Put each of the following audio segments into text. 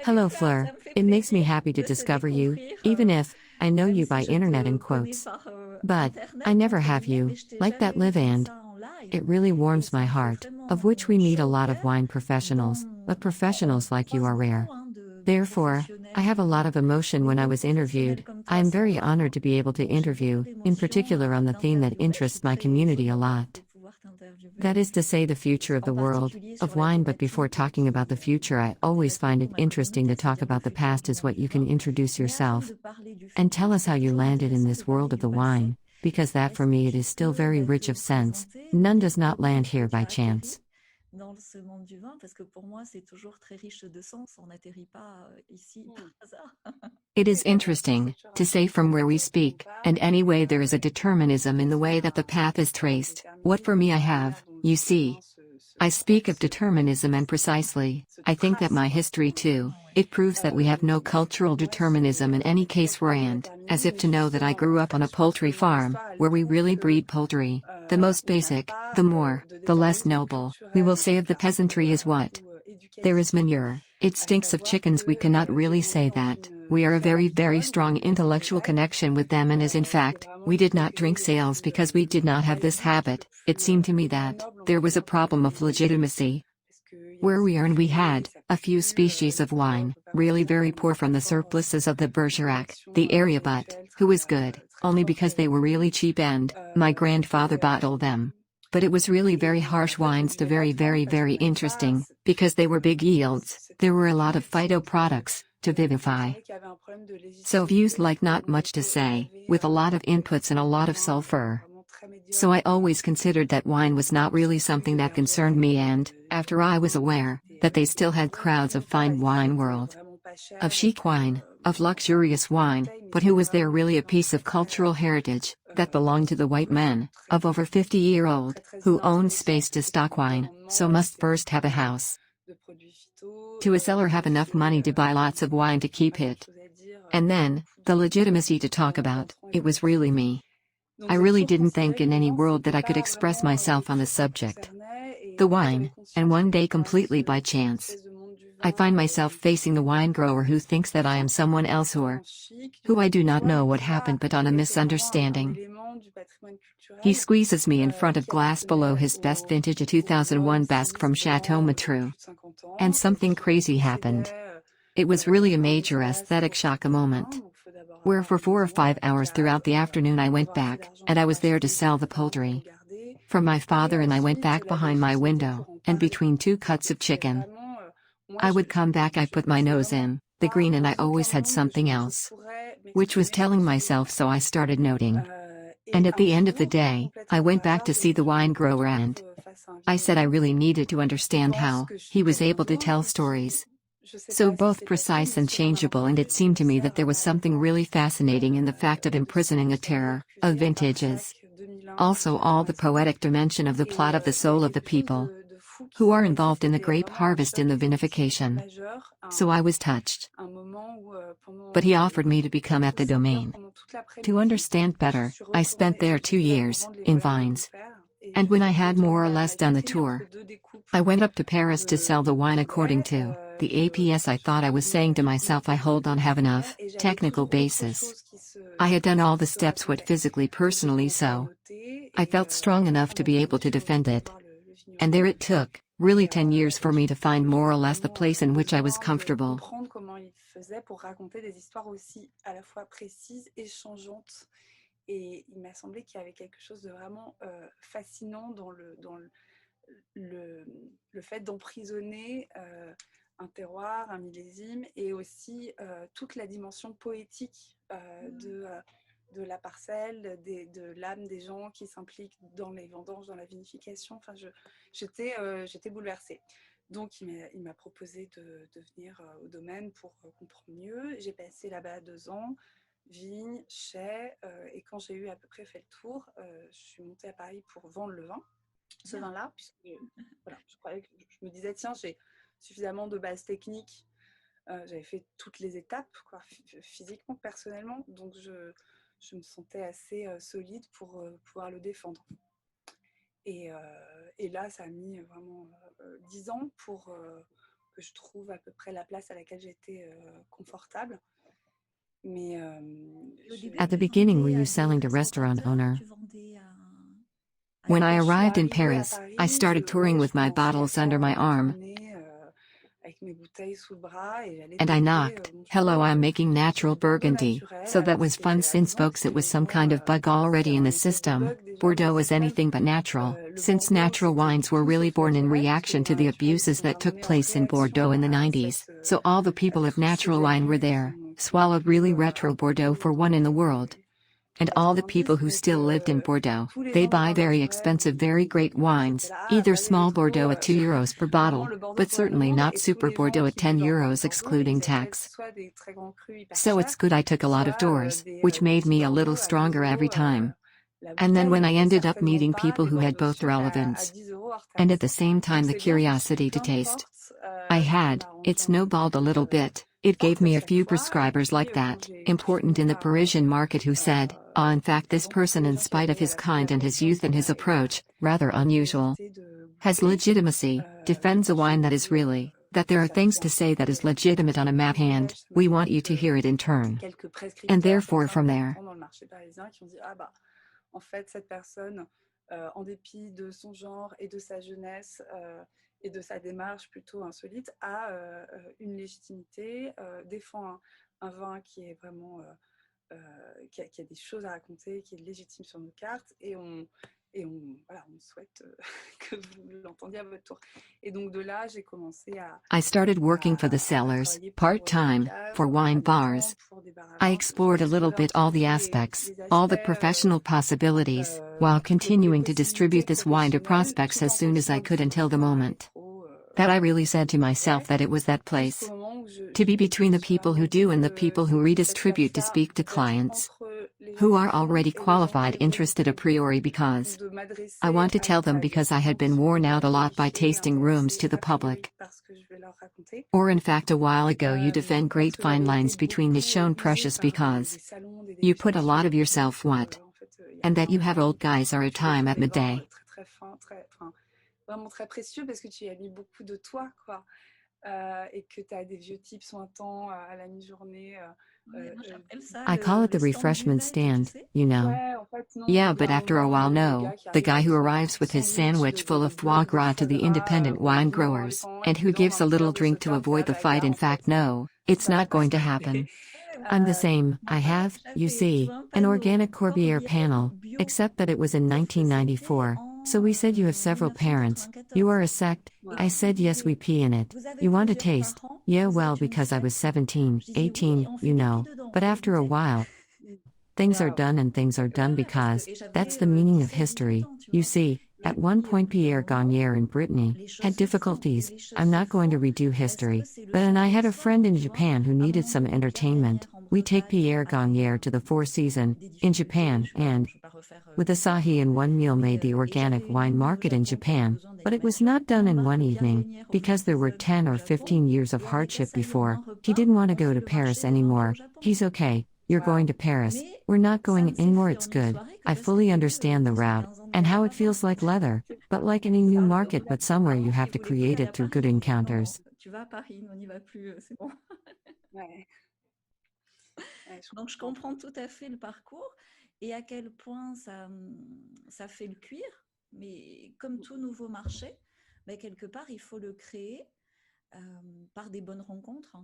Hello, Fleur. It makes me happy to discover you, even if I know you by internet in quotes. But I never have you, like that live and it really warms my heart, of which we meet a lot of wine professionals, but professionals like you are rare. Therefore, I have a lot of emotion when I was interviewed. I am very honored to be able to interview, in particular on the theme that interests my community a lot. That is to say, the future of the world, of wine. But before talking about the future, I always find it interesting to talk about the past as what you can introduce yourself and tell us how you landed in this world of the wine, because that for me it is still very rich of sense. None does not land here by chance. Dans ce monde du vin, parce que pour moi, c'est toujours très riche de sens. On n'atterrit pas ici par hasard. It is interesting to say from where we speak, and anyway there is a determinism in the way that the path is traced. What for me I have, you see. I speak of determinism, and precisely, I think that my history too, it proves that we have no cultural determinism in any case and, as if to know that I grew up on a poultry farm, where we really breed poultry. The most basic, the less noble, we will say of the peasantry is what? There is manure. It stinks of chickens. We cannot really say that. We are a very, very strong intellectual connection with them, and as in fact, we did not drink sales because we did not have this habit. It seemed to me that there was a problem of legitimacy. Where we are, and we had a few species of wine, really very poor from the surpluses of the Bergerac, the area, but who was good, only because they were really cheap and my grandfather bottled them. But it was really very harsh wines, to very, very, very interesting, because they were big yields. There were a lot of phyto products to vivify. So views like not much to say, with a lot of inputs and a lot of sulfur. So I always considered that wine was not really something that concerned me, and, after I was aware that they still had crowds of fine wine world, of chic wine, of luxurious wine, but who was there really a piece of cultural heritage that belonged to the white men, of over 50-year-old, who owned space to stock wine, so must first have a house to a cellar, have enough money to buy lots of wine to keep it. And then, the legitimacy to talk about, it was really me. I really didn't think in any world that I could express myself on the subject. The wine, and one day completely by chance, I find myself facing the wine grower who thinks that I am someone else, who I do not know what happened, but on a misunderstanding. He squeezes me in front of glass below his best vintage, a 2001 Basque from Chateau Matru. And something crazy happened. It was really a major aesthetic shock, a moment where for 4 or 5 hours throughout the afternoon I went back, and I was there to sell the poultry from my father, and I went back behind my window, and between 2 cuts of chicken, I would come back, I put my nose in the green, and I always had something else, which was telling myself, so I started noting. And at the end of the day, I went back to see the wine grower, and I said I really needed to understand how he was able to tell stories so both precise and changeable, and it seemed to me that there was something really fascinating in the fact of imprisoning a terror of vintages. Also all the poetic dimension of the plot of the soul of the people who are involved in the grape harvest, in the vinification. So I was touched. But he offered me to become at the domain. To understand better, I spent there 2 years, in vines. And when I had more or less done the tour, I went up to Paris to sell the wine according to the APS. I thought I was saying to myself, I hold on, have enough technical basis. I had done all the steps, what physically, personally, so I felt strong enough to be able to defend it. And there it took, really 10 years for me to find more or less the place in which I was comfortable. Et il m'a semblé qu'il y avait quelque chose de vraiment fascinant dans le fait d'emprisonner un terroir, un millésime, et aussi toute la dimension poétique de la parcelle, de l'âme des gens qui s'impliquent dans les vendanges, dans la vinification. Enfin, j'étais bouleversée. Donc il m'a proposé de venir au domaine pour comprendre mieux. J'ai passé là-bas 2 ans. Vigne, chai, et quand j'ai eu à peu près fait le tour, je suis montée à Paris pour vendre le vin, ce vin-là, puisque voilà, je me disais, tiens, j'ai suffisamment de bases techniques, j'avais fait toutes les étapes, quoi, physiquement, personnellement, donc je me sentais assez solide pour pouvoir le défendre. Et là, ça a mis vraiment 10 ans pour que je trouve à peu près la place à laquelle j'étais confortable. Mais At the beginning, were you selling to restaurant owner? When I arrived in Paris, I started touring with my bottles under my arm. Avec mes bouteilles sous le bras et j'allais And I demander, knocked, bonjour, "Hello, I'm making natural Bordeaux Burgundy." naturel. So that Alors, was ce qui fun était since amusant, folks it was c'est some kind of bug already in the une espèce de system. bug déjà Bordeaux dans was système. anything but natural, Le since Bordeaux, natural c'était wines were tout really sauf born in naturel, reaction puisque to the les vins naturels, abuses sont that vraiment took nés en place in Bordeaux in the réaction à 90s. cette, So all the people of tous ces natural wine were abus qui there, sont swallowed really un retro peu Bordeaux for one in the world. And all the people who still lived in Bordeaux, they buy very expensive, very great wines, either small Bordeaux at €2 per bottle, but certainly not super Bordeaux at €10 excluding tax. So it's good I took a lot of doors, which made me a little stronger every time. And then when I ended up meeting people who had both relevance and at the same time the curiosity to taste, I had, it snowballed a little bit. It gave me a few prescribers like that, important in the Parisian market, who said, in fact this person, in spite of his kind and his youth and his approach, rather unusual, has legitimacy, defends a wine that is really, that there are things to say that is legitimate on a map hand, we want you to hear it in turn. And therefore from there. En fait, cette personne, en dépit de son genre et de sa jeunesse et de sa démarche plutôt insolite, a une légitimité, défend un vin qui est vraiment, qui a des choses à raconter, qui est légitime sur nos cartes, et voilà, on souhaite que vous l'entendiez à votre tour. Et donc de là, j'ai commencé à... I started working for the cellars, part-time, for wine bars. I explored a little bit all the aspects, all the professional possibilities, while continuing to distribute this wine to prospects as soon as I could, until the moment that I really said to myself that it was that place. To be between the people who do and the people who redistribute, to speak to clients who are already qualified, interested a priori, because I want to tell them, because I had been worn out a lot by tasting rooms to the public. Or in fact, a while ago you defend great fine lines between niche and precious because you put a lot of yourself what? And that you have old guys are a time at midday. Vraiment très précieux parce que tu y as mis beaucoup de toi, quoi. Et que tu as des vieux types sointant à la mi-journée. I call it the refreshment stand, you know. Yeah, but after a while, no. The guy who arrives with his sandwich full of foie gras to the independent wine growers, and who gives a little drink to avoid the fight. In fact, no, it's not going to happen. I'm the same. I have, you see, an organic Corbière panel, except that it was in 1994. So we said, you have several parents, you are a sect. I said, yes, we pee in it. You want a taste? Yeah, well, because I was 17, 18, you know. But after a while, things are done, and things are done because that's the meaning of history. You see, at one point Pierre Gagnaire in Brittany had difficulties. I'm not going to redo history, but and I had a friend in Japan who needed some entertainment. We take Pierre Gagnaire to the Four Seasons in Japan, and with Asahi and one meal made the organic wine market in Japan, but it was not done in one evening, because there were 10 or 15 years of hardship before. He didn't want to go to Paris anymore. He's okay. You're going to Paris. We're not going anymore. It's good. I fully understand the route and how it feels like leather, but like any new market, but somewhere you have to create it through good encounters. Donc je comprends tout à fait le parcours et à quel point ça fait le cuir, mais comme tout nouveau marché, mais quelque part il faut le créer par des bonnes rencontres.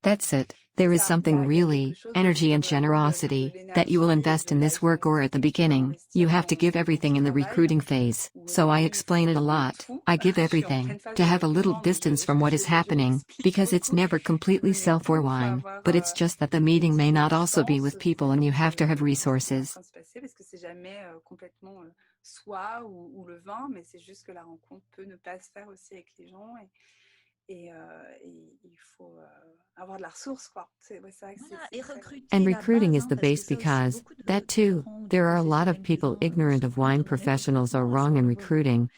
That's it. There is something really, energy and generosity, that you will invest in this work, or at the beginning, you have to give everything in the recruiting phase. So I explain it a lot. I give everything, to have a little distance from what is happening, because it's never completely self or wine, but it's just that the meeting may not also be with people and you have to have resources. Soi ou le vin, mais c'est juste que la rencontre peut ne pas se faire aussi avec les gens et il faut avoir de la ressource, quoi. And recruiting is the base, because, that too, there are a lot of people ignorant of wine professionals are wrong in recruiting.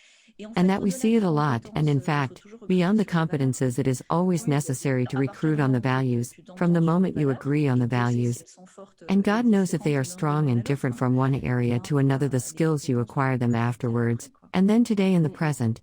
And that we see it a lot, and in fact, beyond the competences, it is always necessary to recruit on the values, from the moment you agree on the values. And God knows if they are strong and different from one area to another, the skills you acquire them afterwards. And then today in the present,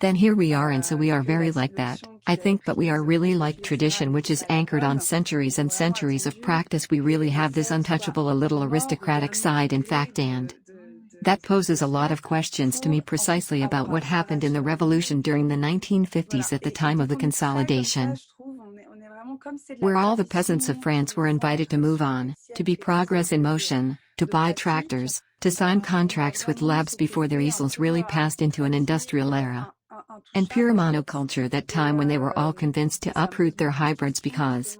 Then here we are, and so we are very like that, I think, but we are really like tradition, which is anchored on centuries and centuries of practice. We really have this untouchable, a little aristocratic side, in fact, and that poses a lot of questions to me precisely about what happened in the revolution during the 1950s at the time of the consolidation, where all the peasants of France were invited to move on, to be progress in motion, to buy tractors, to sign contracts with labs before their easels really passed into an industrial era. And pure monoculture, that time when they were all convinced to uproot their hybrids because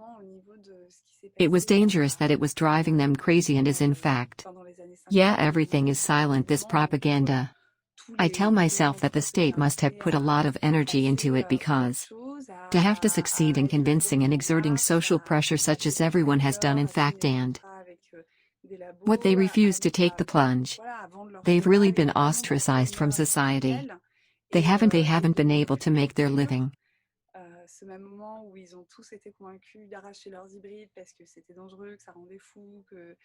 it was dangerous, that it was driving them crazy, and is in fact. Yeah, everything is silent, this propaganda. I tell myself that the state must have put a lot of energy into it, because to have to succeed in convincing and exerting social pressure such as everyone has done, in fact, and what they refuse to take the plunge. They've really been ostracized from society. They haven't been able to make their living. Ce même moment où ils ont tous été convaincus d'arracher leurs hybrides parce que c'était dangereux, que ça rendait fou, que...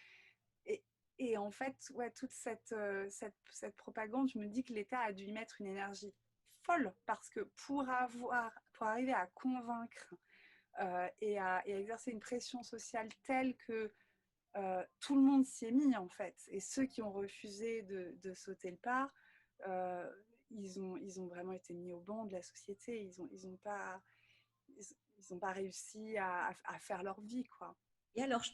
Et en fait, ouais, toute cette propagande, je me dis que l'État a dû y mettre une énergie folle, parce que pour arriver à convaincre et à exercer une pression sociale telle que tout le monde s'y est mis, en fait. Et ceux qui ont refusé de sauter le pas, ils ont vraiment été mis au banc de la société. Ils n'ont pas réussi à faire leur vie, quoi.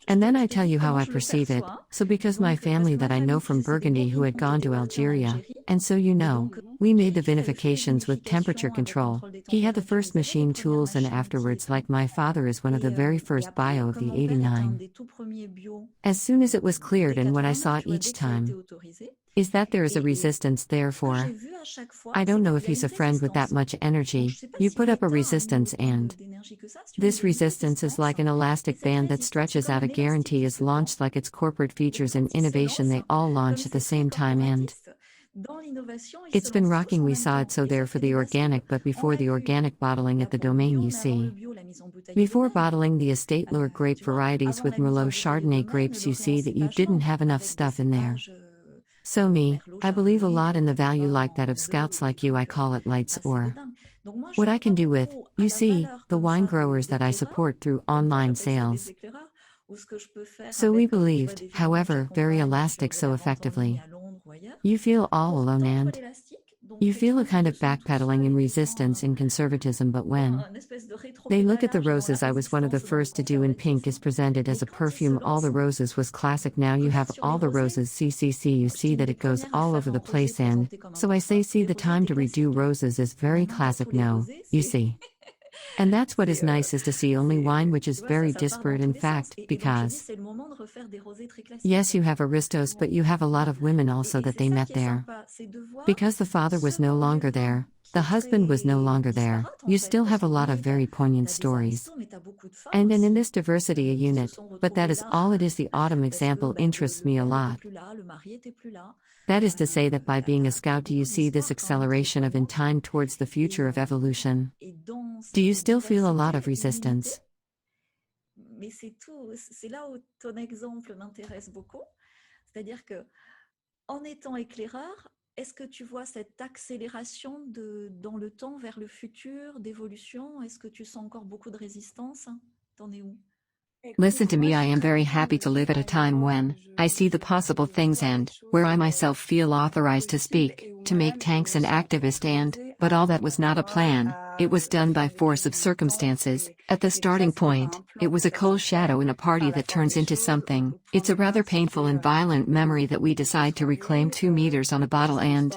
And then I tell you how I perceive it. So because my family that I know from Burgundy who had gone to Algeria, and so you know, we made the vinifications with temperature control. He had the first machine tools, and afterwards, like my father is one of the very first bio of the 89. As soon as it was cleared, and what I saw each time is that there is a resistance, therefore. I don't know if he's a friend with that much energy. You put up a resistance, and this resistance is like an elastic band that stretches out. A guarantee is launched like its corporate features and innovation, they all launch at the same time, and it's been rocking. We saw it so there for the organic, but before the organic bottling at the domain, you see. Before bottling the estate Loire grape varieties with Merlot Chardonnay grapes, you see that you didn't have enough stuff in there. So me, I believe a lot in the value like that of scouts like you. I call it lights, or what I can do with, you see, the wine growers that I support through online sales. So we believed, however, very elastic so effectively. You feel all alone, and you feel a kind of backpedaling in resistance, in conservatism, but when they look at the roses, I was one of the first to do in pink is presented as a perfume. All the roses was classic. Now you have all the roses CCC, you see that it goes all over the place, and so I say, see, the time to redo roses is very classic. No, you see. And that's what is nice, is to see only wine which is very disparate, in fact, because yes, you have aristos, but you have a lot of women also that they met there. Because the father was no longer there, the husband was no longer there, you still have a lot of very poignant stories. And in this diversity a unit, but that is all it is. The autumn example interests me a lot. That is to say that by being a scout, you see this acceleration of in time towards the future of evolution. Do you still feel a lot of resistance? Mais c'est tout, c'est là où ton exemple m'intéresse beaucoup. C'est-à-dire que, en étant éclaireur, est-ce que tu vois cette accélération dans le temps vers le futur, d'évolution? Est-ce que tu sens encore beaucoup de résistance? T'en es où? Listen to me, I am very happy to live at a time when I see the possible things, and where I myself feel authorized to speak, to make tanks an activist, but all that was not a plan. It was done by force of circumstances. At the starting point, it was a cold shadow in a party that turns into something. It's a rather painful and violent memory that we decide to reclaim 2 meters on a bottle and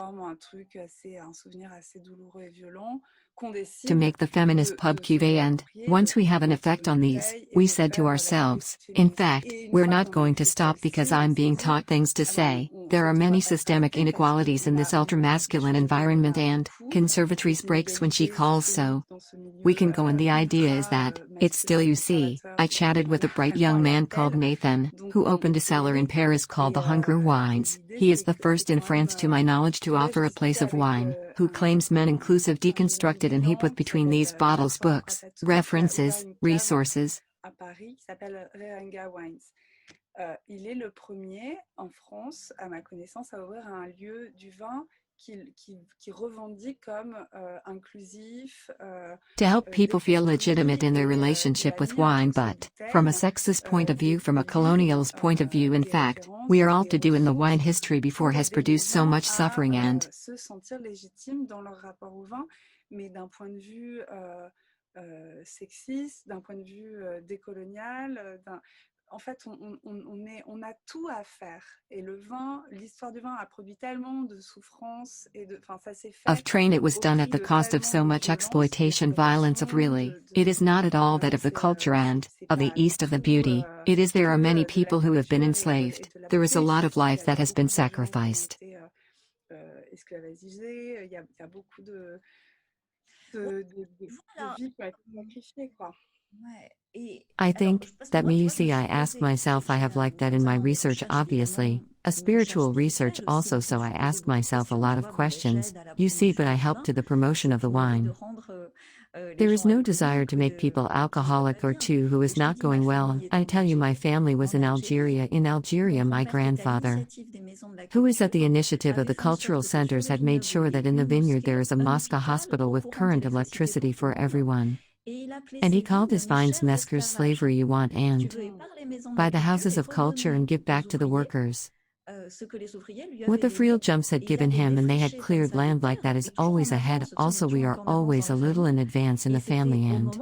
to make the feminist pub cuvée, and once we have an effect on these, we said to ourselves, in fact, we're not going to stop because I'm being taught things to say. There are many systemic inequalities in this ultra-masculine environment, and conservatrice breaks when she calls, so we can go, and the idea is that it's still, you see. I chatted with a bright young man called Nathan, who opened a cellar in Paris called the Hunger Wines. He is the first in France to my knowledge to offer a place of wine, who claims men inclusive deconstructed, and he put between these bottles books, references, resources. Il est le premier en France, à ma connaissance, à ouvrir un lieu du vin qui revendique comme inclusif. To help people feel legitimate in their relationship with wine, but, from a sexist point of view, from a colonial's point of view, in fact, we are all to do in the wine history before has produced so much suffering and se sentir légitime dans leur rapport au vin, mais d'un point de vue sexiste, d'un point de vue décolonial, en fait, on a tout à faire. Et le vin, l'histoire du vin a produit tellement de souffrances et ça s'est fait of train it was au done prix at the de cost of tellement so de much violence, exploitation, violence of really. It is not at all that of the culture and, of the east of the beauty. It is there are many people who have been enslaved. There is a lot of life that has been sacrificed. Esclavagisés, il y a beaucoup de Voilà. vies qui ont été sacrifiées, quoi. Ouais. Et I alors, think, parce que that moi, me tu you vois, je me see I suis ask posée, myself I have like that in my research obviously, a spiritual research also so I ask myself a lot of questions, you see but I help to the promotion of the wine. There is no desire to make people alcoholic or two who is not going well. I tell you my family was in Algeria my grandfather, who is at the initiative of the cultural centers, had made sure that in the vineyard there is a mosque, a hospital with current electricity for everyone. And he called his vines Mesker's slavery you want and buy the houses of culture and give back to the workers. What the Friel jumps had given him, and they had cleared land like that is always ahead. Also we are always a little in advance in the family and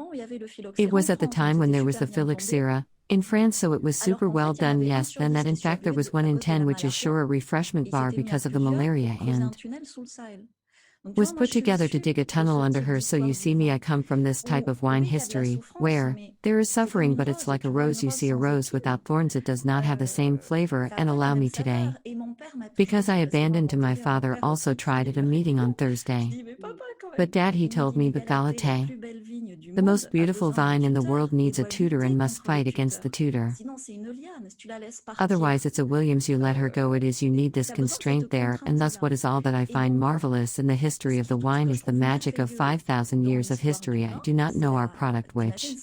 it was at the time when there was the phylloxera in France, so it was super well done. Yes, then that in fact there was 1 in 10, which is sure a refreshment bar because of the malaria and was put together to dig a tunnel under her. So you see me, I come from this type of wine history, where there is suffering but it's like a rose. You see a rose without thorns, it does not have the same flavor. And allow me today, because I abandoned to my father, also tried at a meeting on Thursday. But Dad, he told me, but Galatée, the most beautiful vine in the world, needs a tutor and must fight against the tutor. Otherwise it's a Williams, you let her go. It is, you need this constraint there, and thus what is all that I find marvelous in the history of the wine is the magic of 5,000 years of history. I do not know our product, which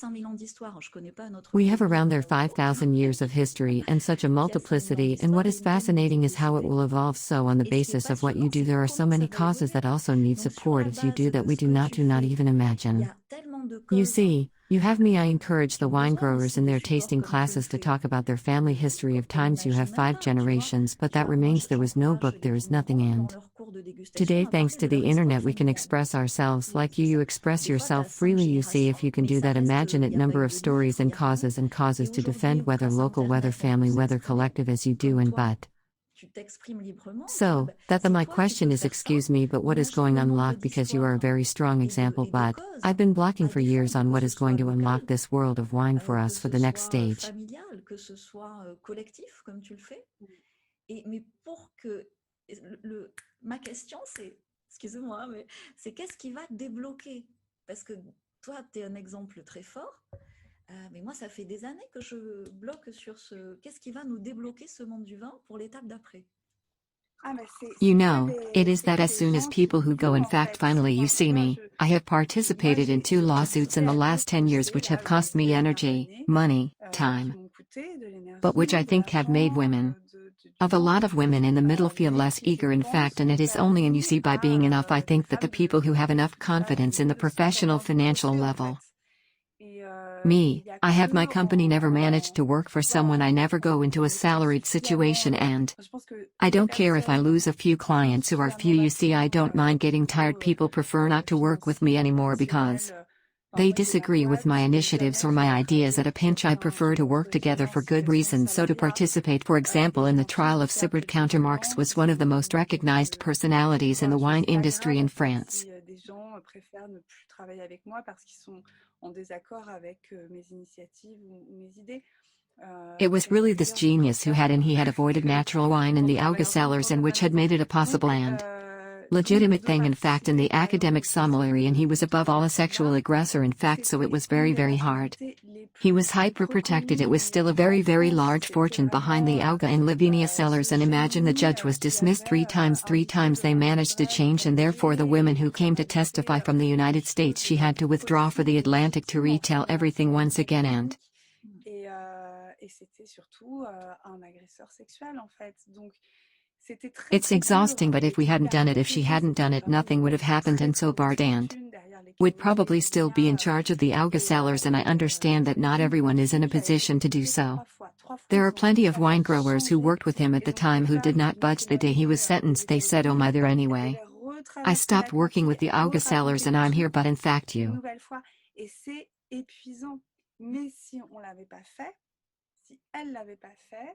we have around there 5,000 years of history and such a multiplicity, and what is fascinating is how it will evolve. So on the basis of what you do, there are so many causes that also need support as you do that we do not even imagine. You see, you have me. I encourage the wine growers in their tasting classes to talk about their family history of times. You have 5 generations, but that remains. There was no book, there is nothing. And today, thanks to the internet, we can express ourselves like you express yourself freely. You see, if you can do that, imagine it, number of stories and causes to defend, whether local, whether family, whether collective, as you do. And but so, my question is, excuse me, but what is going to unlock, because you are a very strong example, but I've been blocking for years on what is going to unlock this world of wine for us for the next stage. Ma question, c'est, excusez-moi, mais c'est qu'est-ce qui va débloquer? Parce que toi, tu es un exemple très fort, mais moi, ça fait des années que je bloque sur ce... Qu'est-ce qui va nous débloquer ce monde du vin pour l'étape d'après? You know, it is that as soon as people who go, in fact, finally you see me, I have participated in 2 lawsuits in the last 10 years which have cost me energy, money, time, but which I think have made women, of a lot of women in the middle, feel less eager, in fact, and it is only, and you see, by being enough. I think that the people who have enough confidence in the professional financial level. Me, I have my company, never managed to work for someone, I never go into a salaried situation, and I don't care if I lose a few clients who are few. You see, I don't mind getting tired. People prefer not to work with me anymore because they disagree with my initiatives or my ideas. At a pinch, I prefer to work together for good reasons. So to participate, for example, in the trial of Sybert Countermarks was one of the most recognized personalities in the wine industry in France. It was really this genius who had, and he had avoided natural wine in the Auga cellars, and which had made it a possible and legitimate thing, in fact, in the academic sommelier, and he was above all a sexual aggressor, in fact, so it was very, very hard. He was hyper-protected. It was still a very, very large fortune behind the Auga and Lavinia cellars, and imagine the judge was dismissed 3 times. 3 times they managed to change, and therefore the women who came to testify from the United States, she had to withdraw for the Atlantic to retell everything once again, and et c'était surtout un agresseur sexuel, en fait. Donc c'était très, It's très exhausting, dur. but if we hadn't done it, if she hadn't done it, nothing would have happened, and so Bardant would probably still be in charge of the Alga cellars, and I understand that not everyone is in a position to do so. There are plenty of wine growers who worked with him at the time who did not budge the day he was sentenced. They said, "Oh my, there anyway. I stopped working with the Alga sellers and I'm here, but in fact Une you." nouvelle fois. Et c'est épuisant. Mais si on l'avait pas fait, si elle l'avait pas fait,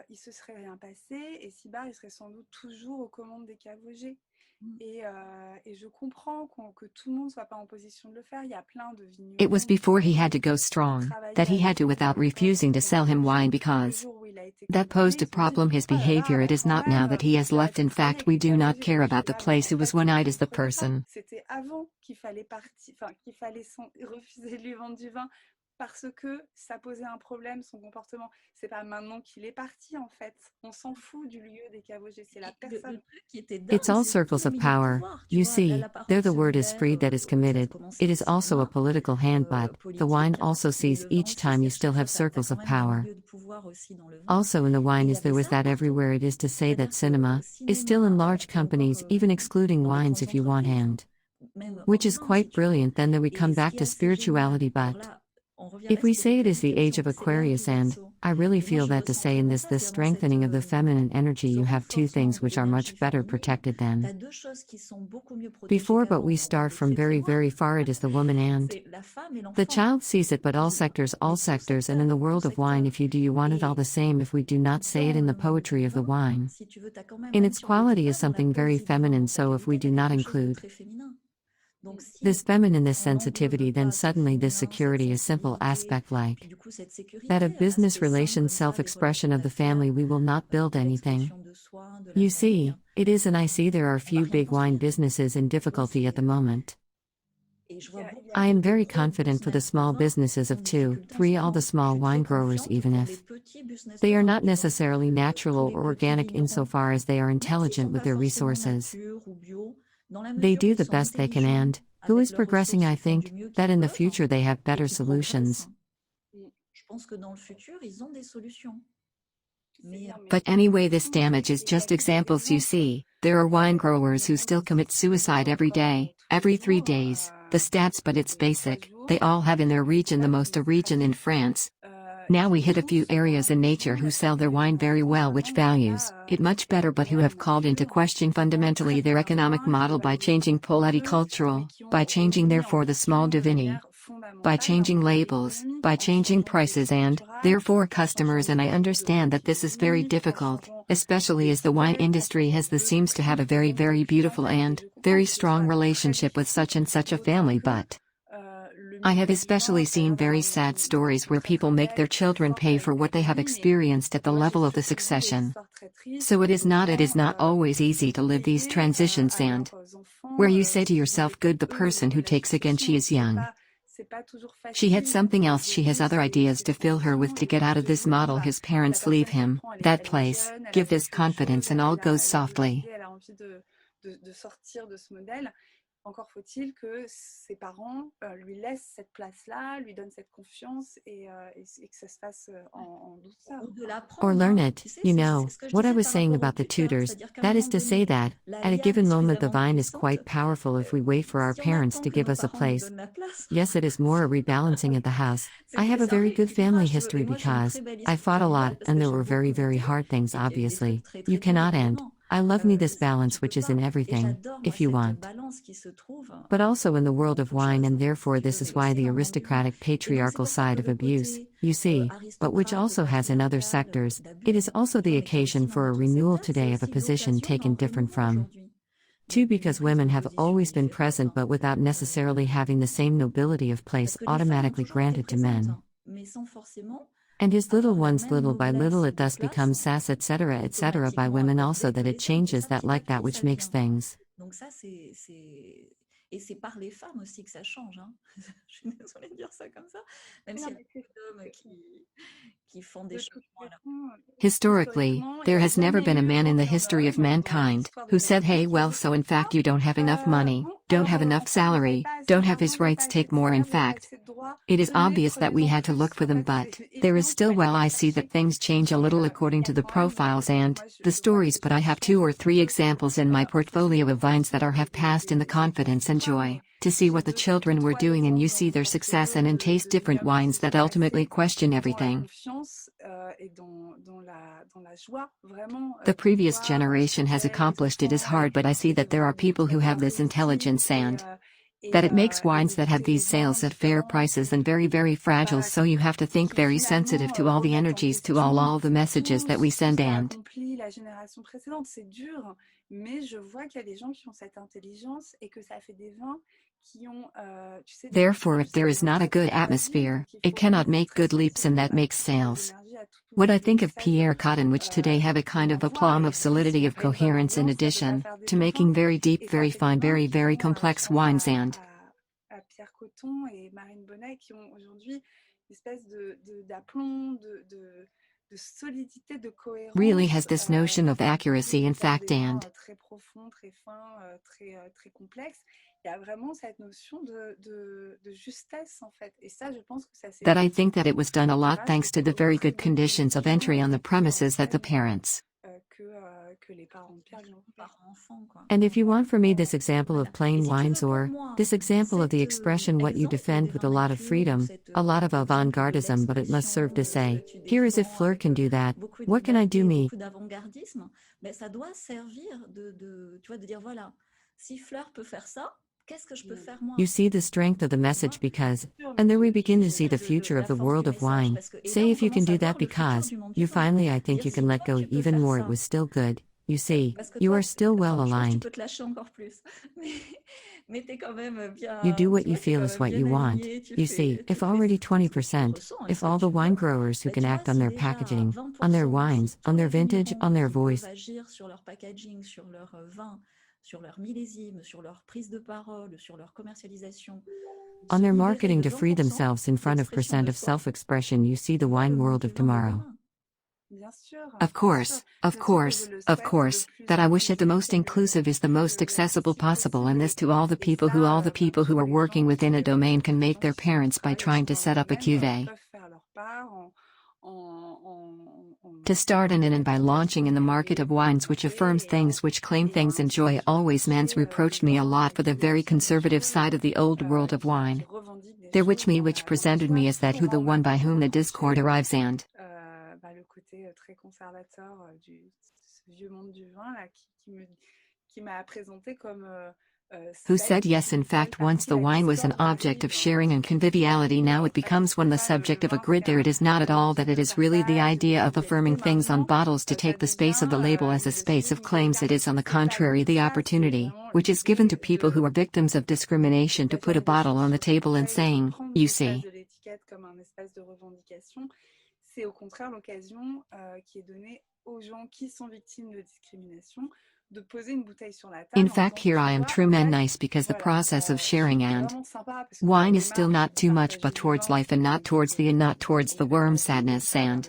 il se serait rien passé et Sibar, il serait sans doute toujours aux commandes des KVG. Et je comprends que tout le monde soit pas en position de le faire. Il y a plein de vignerons. It was before he had to go strong, that he had to without refusing to sell him wine, because that posed a problem. His behavior, it is not now that he has left. In fact, we do not care about the place. It was when I was the person. C'était avant qu'il fallait refuser de lui vendre du vin parce que ça posait un problème, son comportement. C'est pas maintenant qu'il est parti, en fait. On s'en fout du lieu des KVG, c'est la personne. It's all circles of power. You see, there the word is free that is committed. It is also a political hand, but the wine also sees each time you still have circles of power. Also in the wine is there was that everywhere. It is to say that cinema is still in large companies, even excluding wines if you want hand. Which is quite brilliant. Then we come back to spirituality, but if we say it is the age of Aquarius, and I really feel that to say in this strengthening of the feminine energy, you have two things which are much better protected than before, but we start from very, very far. It is the woman and the child sees it, but all sectors, and in the world of wine, if you do, you want it all the same. If we do not say it in the poetry of the wine, in its quality is something very feminine, so if we do not include this feminine, this sensitivity, then suddenly this security is simple aspect like that of business relations, self-expression of the family. We will not build anything. You see, it is, and I see there are few big wine businesses in difficulty at the moment. I am very confident for the small businesses of 2, 3, all the small wine growers, even if they are not necessarily natural or organic insofar as they are intelligent with their resources. They do the best they can, and who is progressing, I think, that in the future they have better solutions. But anyway, this damage is just examples. You see, there are wine growers who still commit suicide every day, every 3 days, the stats, but it's basic. They all have in their region, the most a region in France. Now we hit a few areas in nature who sell their wine very well, which values it much better, but who have called into question fundamentally their economic model by changing polycultural, by changing therefore the small divini, by changing labels, by changing prices and, therefore, customers. And I understand that this is very difficult, especially as the wine industry seems to have a very, very beautiful and very strong relationship with such and such a family, but I have especially seen very sad stories where people make their children pay for what they have experienced at the level of the succession. So it is not always easy to live these transitions, and where you say to yourself, good, the person who takes again, she is young. She had something else, she has other ideas to fill her with to get out of this model. His parents leave him that place, give this confidence, and all goes softly. Encore faut-il que ses parents lui laissent cette place-là, lui donnent cette confiance et que ça se fasse en douceur. Or learn it, you know, what I was saying about the tutors, that is to say that, at a given moment the vine is quite powerful if we wait for our parents to give us a place. Yes, it is more a rebalancing at the house. I have a very good family history because I fought a lot and there were very, very hard things, obviously. You cannot end. I love me this balance which is in everything, if you want. But also in the world of wine, and therefore this is why the aristocratic patriarchal side of abuse, you see, but which also has in other sectors, it is also the occasion for a renewal today of a position taken different from 2, because women have always been present but without necessarily having the same nobility of place automatically granted to men. And his little ones, little by little it thus becomes sass, etc., by women also, that it changes that like that which makes things. Et c'est par les femmes aussi que ça change. Hein. Je suis désolée de dire ça comme ça, même s'il y a des hommes qui font des changements. Historically, there has never been a man in the history of mankind who said, hey, well, so in fact you don't have enough money, don't have enough salary, don't have his rights, take more. In fact, It is obvious that we had to look for them, but there is still, well, I see that things change a little according to the profiles and the stories, but I have 2 or 3 examples in my portfolio of vines that have passed in the confidence and joy to see what the children were doing, and you see their success and taste different wines that ultimately question everything. The previous generation has accomplished it is hard, but I see that there are people who have this intelligence and that it makes wines that have these sales at fair prices and very, very fragile, so you have to think very sensitive to all the energies, to all the messages that we send. And therefore, if there is not a good atmosphere, it cannot make good leaps, and that makes sales. What I think of Pierre Cotton, which today have a kind of aplomb of solidity, of coherence, in addition to making very deep, very fine, very, very complex wines, and Pierre Cotton et Marine Bonnet qui ont aujourd'hui une espèce d'aplomb, de solidité, de cohérence. Really has this notion of accuracy, in fact, and très profond, très fin, très complexe. Il y a vraiment cette notion de justesse en fait. Et ça, je pense que ça, that I think that it was done a lot thanks to the very good conditions of entry on the premises that the parents. And if you want for me this example of plain wines, or this example of the expression what you defend with a lot of freedom, a lot of avant-gardism, but it must serve to say, here is if Fleur can do that, what can I do me? Ça doit servir de dire voilà, si Fleur peut faire ça, qu'est-ce que je peux faire moi? You see the strength of the message because, and there we begin to see the future of the world of wine. Say if you can do that because, you finally, I think you can let go even more. It was still good. You see, you are still well aligned. You do what you feel is what you want. You see, if already 20%, if all the wine growers who can act on their packaging, on their wines, on their vintage, on their voice, sur leur millésime, sur leur prise de parole, sur leur commercialisation. On their marketing to free themselves in front of % of self-expression, you see the wine world of tomorrow. Of course, that I wish it the most inclusive is the most accessible possible, and this to all the people who are working within a domain can make their parents by trying to set up a cuvée. To start in and by launching in the market of wines which affirms things, which claim things, and joy. Always man's reproached me a lot for the very conservative side of the old world of wine. There which presented me as that who the one by whom the discord arrives, and le côté très conservateur du vieux monde du vin là, qui m'a présenté comme who said yes, in fact once the wine was an object of sharing and conviviality, now it becomes when the subject of a grid. There it is not at all that, it is really the idea of affirming things on bottles to take the space of the label as a space of claims. It is on the contrary the opportunity, which is given to people who are victims of discrimination, to put a bottle on the table and saying, you see. C'est au contraire l'occasion qui est donnée aux gens qui sont victimes de discrimination de poser une bouteille sur la table. In fact, here I am true and nice because the process of sharing and wine is still not too much, but towards life and not towards the worm sadness. And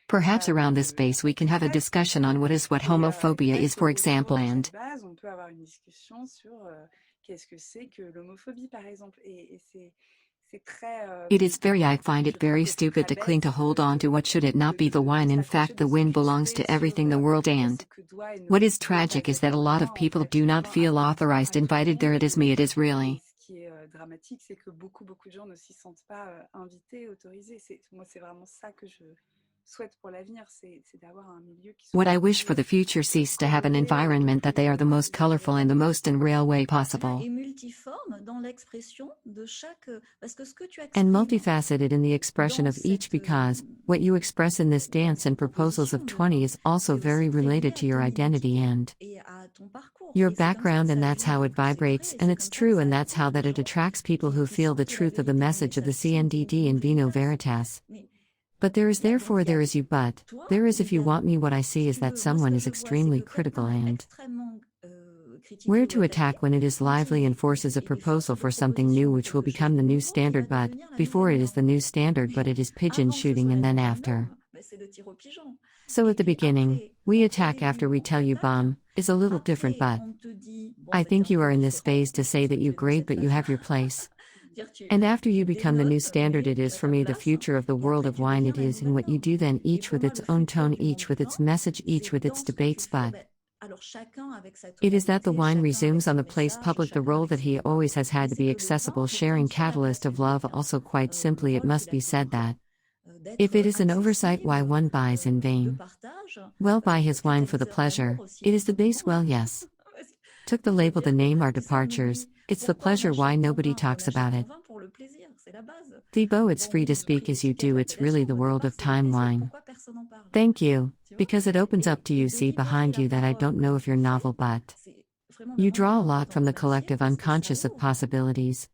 perhaps around this base we can have a discussion on what homophobia is, for example, and on peut avoir une discussion sur qu'est-ce que c'est que l'homophobie par exemple, et c'est I find it very stupid to cling to hold on to what should it not be the wine. In fact, the wine belongs to everything, the world, and what is tragic is that a lot of people do not feel authorized, invited. There it is me, it is really. Ce qui est dramatique, c'est que beaucoup de gens ne s'y sentent pas invités, autorisés. Moi, c'est vraiment ça que je souhaite pour l'avenir, c'est d'avoir un milieu qui soit... What I wish for the future sees to have an environment that they are the most colorful and the most in real way possible. And multifaceted in the expression of each, because what you express in this dance and proposals of 20 is also very related to your identity and your background, and that's how it vibrates, and it's true, and that's how that it attracts people who feel the truth of the message of the CNDD and Vino Veritas. But there is therefore there is you, but there is if you want me. What I see is that someone is extremely critical and where to attack when it is lively and forces a proposal for something new which will become the new standard, but before it is the new standard, but it is pigeon shooting, and then after. So at the beginning, we attack, after we tell you bomb, is a little different, but I think you are in this phase to say that you great, but you have your place. And after you become the new standard, it is for me the future of the world of wine. It is in what you do then, each with its own tone, each with its message, each with its debate spot. It is that the wine resumes on the place public the role that he always has had to be accessible, sharing, catalyst of love. Also, quite simply, it must be said that if it is an oversight, why one buys in vain. Well, buy his wine for the pleasure. It is the base, well, yes. Took the label, the name, our departures. It's the pleasure, why nobody talks about it. Thibaut, it's free to speak as you do, it's really the world of time wine. Thank you, because it opens up to you, see behind you that I don't know if you're novel, but you draw a lot from the collective unconscious of possibilities.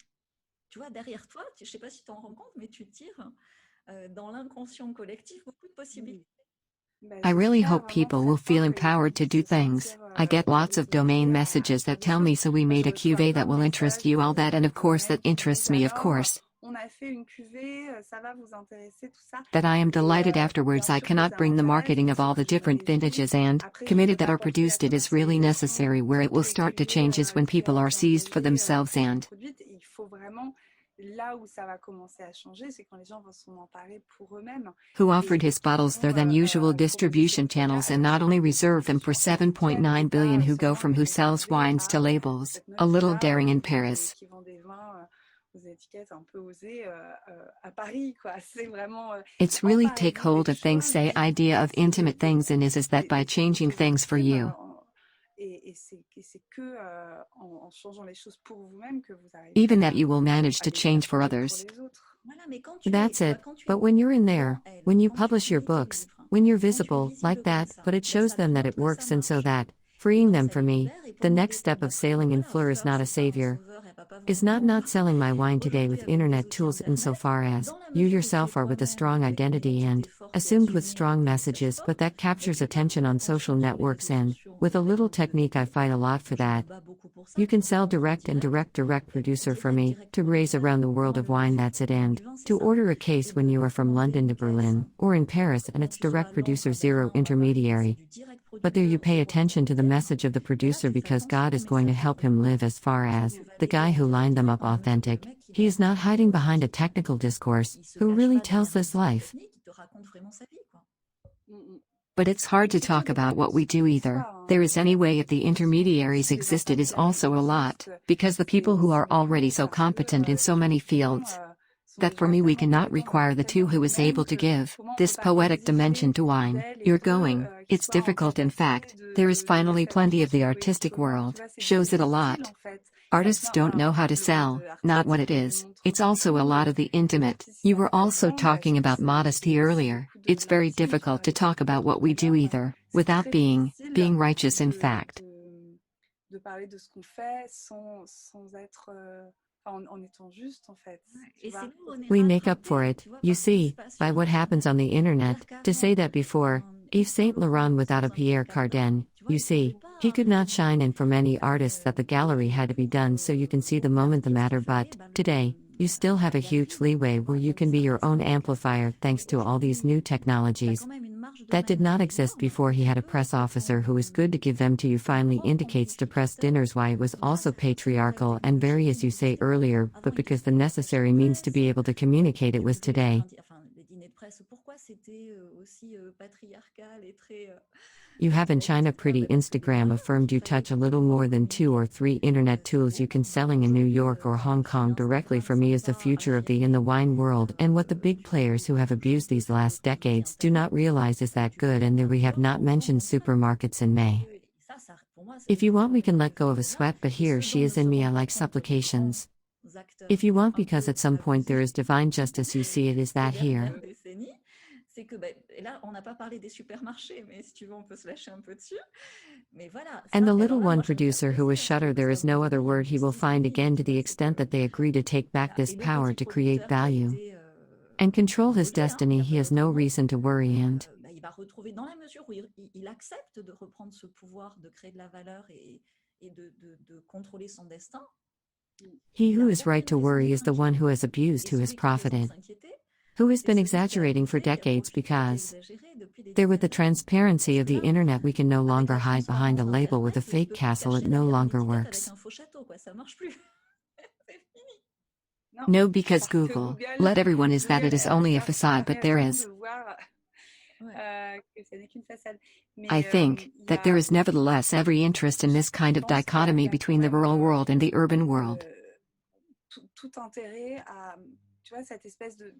I really hope people will feel empowered to do things. I get lots of domain messages that tell me, so we made a cuvée that will interest you, all that, and of course that interests me, of course. That I am delighted afterwards. I cannot bring the marketing of all the different vintages and, committed that are produced, it is really necessary. Where it will start to change is when people are seized for themselves and who offered his bottles their then usual distribution channels and not only reserve them for 7.9 billion who go from who sells wines to labels, a little daring in Paris. It's really take hold of things, say idea of intimate things, and is that by changing things for you. Even that you will manage to change for others. That's it. But when you're in there, when you publish your books, when you're visible like that, but it shows them that it works, and so that, freeing them for me, the next step of sailing in Fleur is not a savior. Is not selling my wine today with internet tools, insofar as you yourself are with a strong identity and assumed with strong messages, but that captures attention on social networks, and with a little technique I fight a lot for that. You can sell direct producer for me, to raise around the world of wine, that's it, and to order a case when you are from London to Berlin, or in Paris, and it's direct producer, zero intermediary. But there you pay attention to the message of the producer, because God is going to help him live, as far as the guy who lined them up authentic. He is not hiding behind a technical discourse, who really tells this life. But it's hard to talk about what we do either. There is anyway, if the intermediaries exist, it is also a lot, because the people who are already so competent in so many fields, that for me we cannot require the two who is able to give this poetic dimension to wine. You're going, it's difficult. In fact, there is finally plenty of the artistic world, shows it a lot. Artists don't know how to sell, not what it is. It's also a lot of the intimate. You were also talking about modesty earlier. It's very difficult to talk about what we do either, without being righteous, in fact. We make up for it, you see, by what happens on the internet. To say that before, Yves Saint Laurent without a Pierre Cardin, you see, he could not shine, and for many artists that the gallery had to be done so you can see the moment the matter. But today, you still have a huge leeway where you can be your own amplifier thanks to all these new technologies. That did not exist before. He had a press officer who was good to give them to you, finally indicates to press dinners why it was also patriarchal and very, as you say earlier, but because the necessary means to be able to communicate it was today. You have in China pretty Instagram affirmed you touch a little more than 2 or 3 internet tools you can selling in New York or Hong Kong directly. For me is the future of the in the wine world, and what the big players who have abused these last decades do not realize is that good. And there we have not mentioned supermarkets in May. If you want we can let go of a sweat, but here she is in me, I like supplications. If you want, because at some point there is divine justice, you see it is that here. And the little one producer who is Shutter, there is no other word he will find again, to the extent that they agree to take back this power to create value and control his destiny. He has no reason to worry, and he who is right to worry is the one who has abused, who has profited, who has been exaggerating for decades, because there, with the transparency of the internet, we can no longer hide behind a label with a fake castle. It no longer works. No, because Google, let everyone is that it is only a facade, but there is. I think that there is nevertheless every interest in this kind of dichotomy between the rural world and the urban world. Tout intérêt à, tu vois, cette espèce de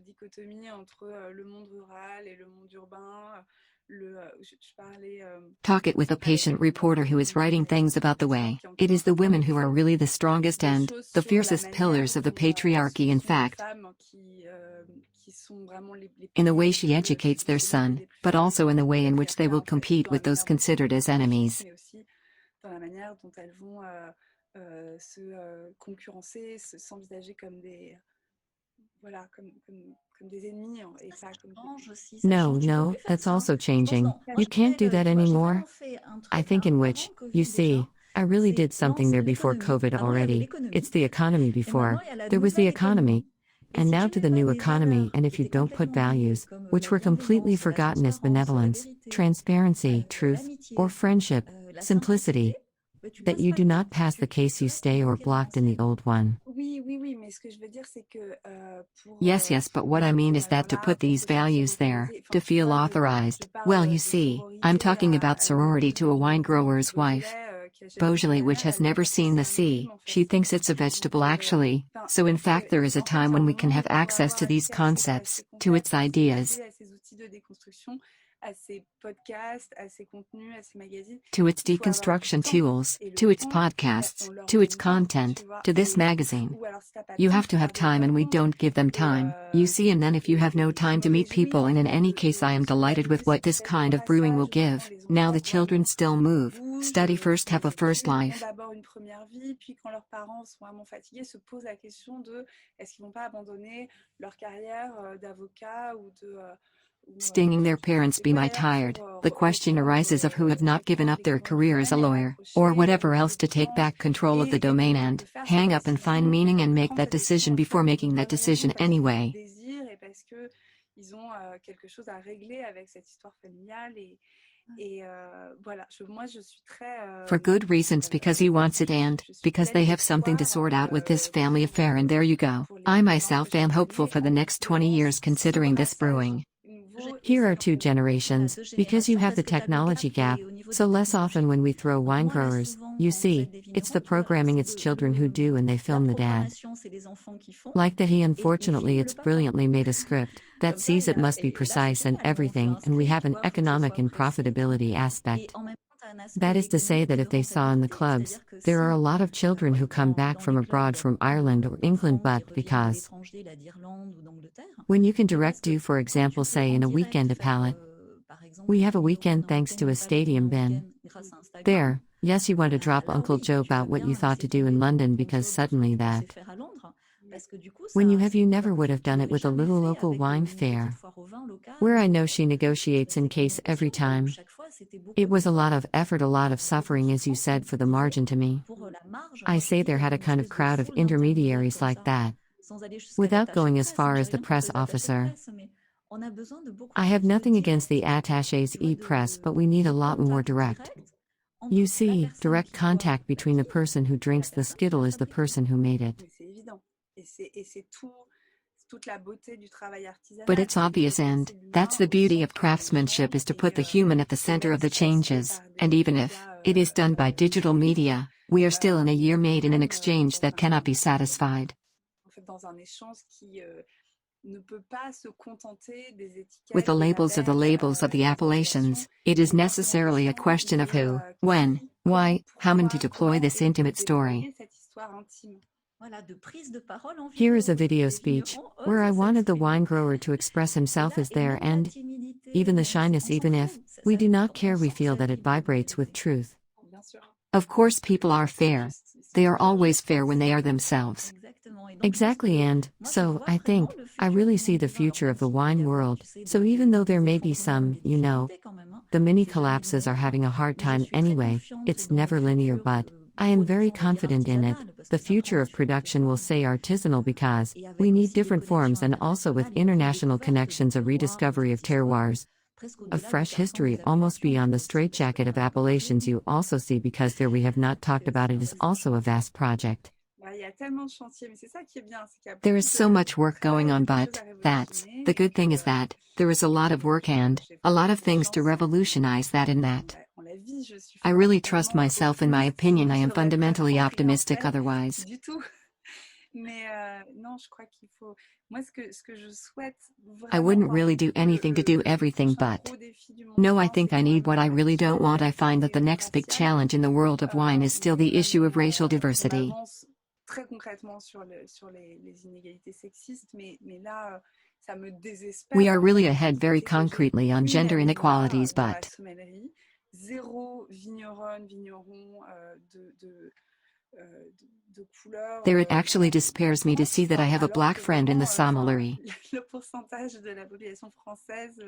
dichotomie entre le monde rural et le monde urbain. Je parlais, Talk it with a patient reporter who is writing things about the way it is the women who are really the strongest and the fiercest pillars of the patriarchy, in fact, in the way she educates their son, but also in the way in which they will compete with those considered as enemies. Dans la manière dont elles vont se concurrencer, s'envisager comme des, voilà, comme des ennemis et pas comme des... No, that's also changing. You can't do that anymore. I think in which, you see, I really did something there before COVID already. It's the economy before. There was the economy. And now to the new economy, and if you don't put values, which were completely forgotten as benevolence, transparency, truth, or friendship, simplicity, that you do not pass the case, you stay or blocked in the old one. Yes, but what I mean is that to put these values there, to feel authorized, well, you see, I'm talking about sorority to a wine grower's wife. Beaujolais, which has never seen the sea, she thinks it's a vegetable actually, so in fact there is a time when we can have access to these concepts, to its ideas, to its deconstruction tools, to its podcasts, to its content, to this magazine. You have to have time, and we don't give them time, you see, and then if you have no time to meet people, and in any case I am delighted with what this kind of brewing will give. Now the children still move, study first, have a first life. Stinging their parents be my tired, the question arises of who have not given up their career as a lawyer, or whatever else, to take back control of the domain and hang up and find meaning and make that decision before making that decision anyway. For good reasons, because he wants it and because they have something to sort out with this family affair, and there you go. I myself am hopeful for the next 20 years considering this brewing. Here are two generations, because you have the technology gap, so less often when we throw wine growers, you see, it's the programming, it's children who do, and they film the dad. Like that he unfortunately it's brilliantly made a script, that sees it must be precise and everything, and we have an economic and profitability aspect. That is to say that if they saw in the clubs, there are a lot of children who come back from abroad, from Ireland or England, but because when you can direct do, for example, say in a weekend a palette, we have a weekend thanks to a stadium bin. There, yes, you want to drop Uncle Joe about what you thought to do in London, because suddenly that, when you have, you never would have done it with a little local wine fair, where I know she negotiates in case every time. It was a lot of effort, a lot of suffering, as you said, for the margin to me. I say there had a kind of crowd of intermediaries like that, without going as far as the press officer. I have nothing against the attachés e-press, but we need a lot more direct. You see, direct contact between the person who drinks the Skittle is the person who made it. But it's obvious, and that's the beauty of craftsmanship, is to put the human at the center of the changes, and even if it is done by digital media, we are still in a year made in an exchange that cannot be satisfied with the labels of the appellations. It is necessarily a question of who, when, why, how many to deploy this intimate story. Here is a video speech, where I wanted the wine grower to express himself as there, and even the shyness, even if we do not care, we feel that it vibrates with truth. Of course people are fair. They are always fair when they are themselves. Exactly, and so, I think, I really see the future of the wine world, so even though there may be some, you know, the mini collapses are having a hard time anyway, it's never linear, but I am very confident in it. The future of production will say artisanal, because we need different forms, and also with international connections, a rediscovery of terroirs, of fresh history almost beyond the straitjacket of appellations. You also see, because there we have not talked about it, is also a vast project. a tellement de chantiers, mais c'est ça qui est bien, c'est qu'il y a There beaucoup is so de much work going on, très, de choses but à that's révolutionner. the good thing is that there is a lot of work and a lot of things to revolutionize that in that. En la vie, je suis I really trust fondamentalement myself in my optimiste, opinion. I am j'aurais pas fundamentally compris en optimistic fait otherwise. du tout. Mais non, je crois qu'il faut. Moi, ce que je souhaite I vraiment, wouldn't enfin, really do anything to do le everything, prochain but gros défi du no, I moment, think c'est I quand need même what I la really question don't de want. la I find that the diversité next big raciale. challenge in the world of wine is On still peut the issue of vraiment, racial on diversity. avance très concrètement sur les inégalités sexistes, mais là, ça me désespère. We are En really fait, ahead very c'est que j'ai concretely on une gender amie inequalities, noire dans la but sommellerie, 0 vigneron de couleur there it actually despairs me to see that I have a alors black que friend in the vraiment, sommelier. le pourcentage de la population française,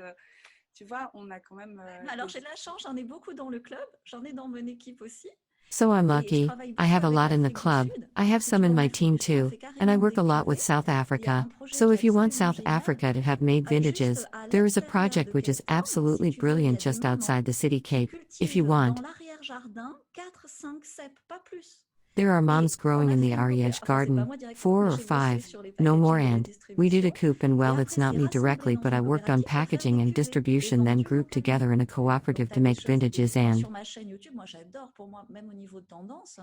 tu vois, on a quand même... Alors, j'ai de la chance, j'en ai beaucoup dans le club, j'en ai dans mon équipe aussi. So I'm Et je lucky. travaille I beaucoup have a avec lot in the l'Afrique du club. Sud. I have Si some tu in vas en my Afrique team du Sud, on too, fait and I carrément work des a lot with cuvées. South Il y a Africa. un projet So qui if est you want absolument South génial, Africa to have made vintages, juste à there is a l'extérieur project de which is Cape Town. absolutely Si tu veux, il y a brilliant des just mamans outside the city qui cape. If you cultivent want, dans l'arrière-jardin 4-5 cèpes, pas plus. there are moms Et on growing a in fait the une coopération, Ariège enfin c'est pas garden, moi directement, 4 mais or j'ai bossé 5, sur les no more, packaging et la and we did a distribution. coup, and Et well, après, it's not c'est me rassemblé directly, dans but I une worked on coopérative pour faire packaging des and cuvées et distribution, then vendues grouped together localement. in a Donc, cooperative tu to as des make choses, et vintages moi and sur ma chaîne YouTube, moi j'adore, pour moi, même au niveau de tendance,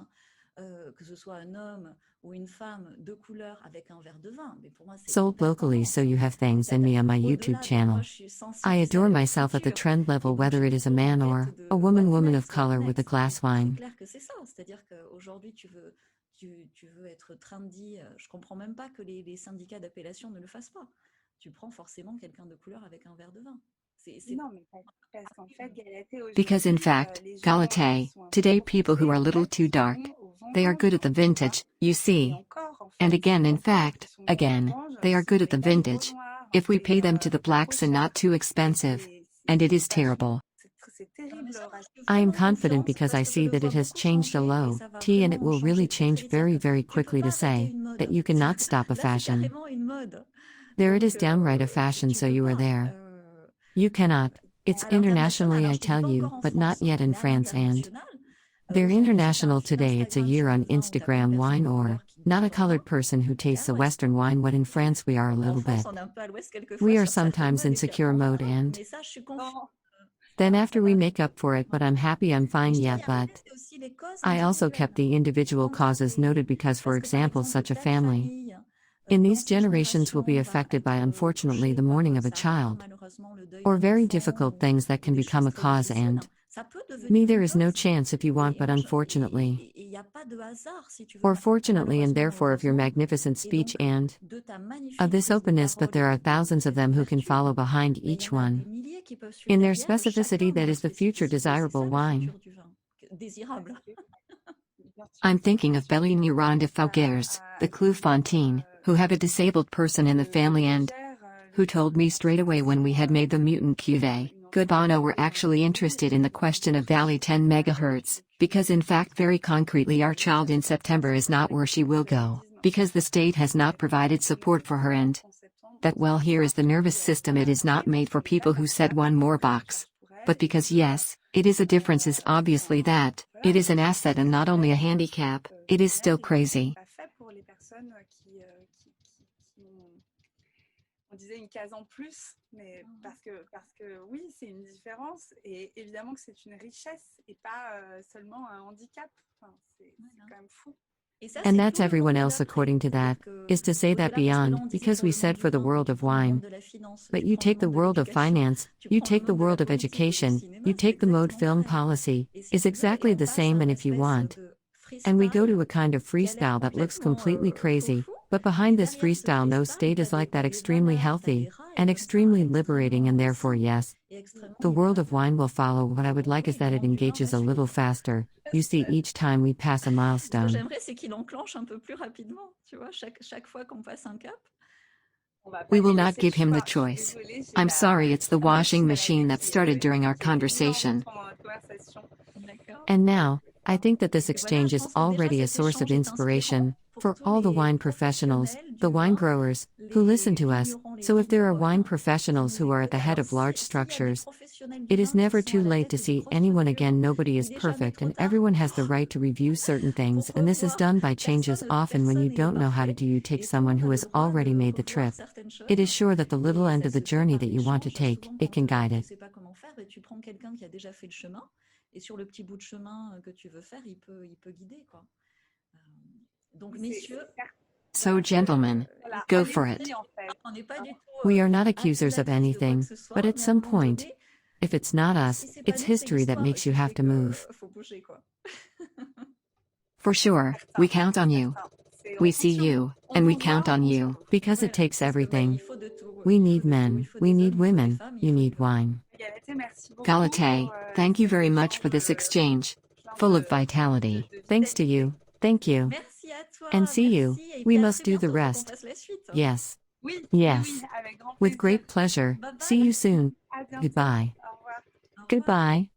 que ce soit un homme ou une femme de couleur avec un verre de vin, mais pour moi c'est sold hyper locally, so tendance. you have things in me on my YouTube Au-delà de moi, channel. je suis I sensibilisée à adore leur myself at the culture. trend Et level, donc, whether je it fais is a toujours man une or quête de a woman, what's woman next, of color what with a next. glass Et c'est wine. clair que c'est ça. C'est-à-dire qu'aujourd'hui, tu veux être trendy. Je comprends même pas que les syndicats d'appellation ne le fassent pas. Tu prends forcément quelqu'un de couleur avec un verre de vin. Non, mais parce qu'en fait, Galatée Because in aujourd'hui, fact, les gens Galatée, sont un peu today people who propulsés, are a en little fait, too dark, sont au they are vendange, good at the tu vois. vintage, you Et see. encore, en And fait, again, les in enfants qui fact, sont au again, vendange, they are ce good sont at the les dames beau vintage. noir, If we c'est pay them to the trop blacks and cher. not too Et expensive, and it is ça, terrible. c'est terrible. I am confident because I see that it has changed a low T and it will really change very, very quickly to say that you cannot stop a Là, c'est fashion. carrément une mode. There it Donc, is downright a fashion, tu so peux you are pas. there. You cannot. It's À l'international, internationally, alors I je te dis tell pas you, encore en but not France, yet in mais à France and. l'international, They're aujourd'hui, si tu as un international feed today, it's a Instagram year sur on le vin où tu as plein Instagram de wine personnes de or couleur qui not a goûtent leur colored vin, person who tastes a ouais. Western wine, what in France we are a En little France, bit. on est un peu à l'ouest quelquefois We are sur certaines sometimes modes in et puis secure après on mode rattrape. and Mais ça, je suis confiante. then Ça after we va make arriver. up for it, but Ouais. I'm happy I'm Et fine je yet, dis, après, but c'est aussi les causes I also individuelles. kept the individual Quand tu as causes noted because, for parce que par example, exemple, such a telle family famille, in dans these ces generations will be générations, va affected by, être unfortunately, touchée the par mourning of a ça arrive child, malheureusement le deuil or d'un very enfant difficult things that ou can des become choses a très cause difficiles. and Ça peut me devenir there une is no cause. chance if you want, but unfortunately, Et il n'y a pas de hasard, si tu veux, or fortunately, and therefore of your malheureusement. magnificent Et speech donc, and de ta of magnifique this prise de openness, but parole there are et de thousands of cette them who can ouverture, follow behind il y each en a des one. milliers qui peuvent suivre In their derrière, specificity, chacun dans that leur is the future spécificité. C'est desirable ça le wine. futur du vin, désirable. I'm thinking of Belligny-Rond de Fougères, the Clouffontaine, who have a disabled person in the family and who told me straight away when we had made the mutant cuvée, good Bono were actually interested in the question of Valley 10 MHz, because in fact very concretely our child in September is not where she will go, because the state has not provided support for her and that well here is the nervous system, it is not made for people who said one more box. But because yes, it is a difference is obviously that, it is an asset and not only a handicap, it is still crazy. On disait une case en plus, mais parce que oui, c'est une différence et évidemment que c'est une richesse et pas seulement un handicap. Enfin, c'est quand même fou. And that's everyone else according to that, is to say that beyond, because we said for the world of wine. But you take the world of finance, you take the world of education, you take the mode film policy, is exactly the same, and if you want. And we go to a kind of freestyle that looks completely crazy, but behind this freestyle no state is like that, extremely healthy, and extremely liberating, and therefore yes, the world of wine will follow. What I would like is that it engages a little faster, you see, each time we pass a milestone. Ce que j'aimerais, c'est qu'il enclenche un peu plus rapidement, tu vois, chaque fois qu'on passe un cap. We will not give him the choice. I'm sorry, it's the washing machine that started during our conversation. And now, I think that this exchange is already a source of inspiration for all the wine professionals, the wine growers, who listen to us. So if there are wine professionals who are at the head of large structures, It is never too late to see anyone again. Nobody is perfect and everyone has the right to review certain things, and this is done by changes. Often when you don't know how to do, you take someone who has already made the trip. It is sure that the little end of the journey that you want to take, it can guide it. Tu prends quelqu'un qui a déjà fait le chemin, et sur le petit bout de chemin que tu veux faire, il peut guider, quoi. Donc, messieurs, So, gentlemen, go for it. We are not accusers of anything, but at some point, if it's not us, it's history that makes you have to move. For sure, we count on you. We see you, and we count on you, because it takes everything. We need men, we need women, you need wine. Galatée, thank you very much for this exchange. Full of vitality. Thanks to you. Thank you. And see you. We must do the rest. Yes. Yes. With great pleasure. See you soon. Goodbye. Goodbye.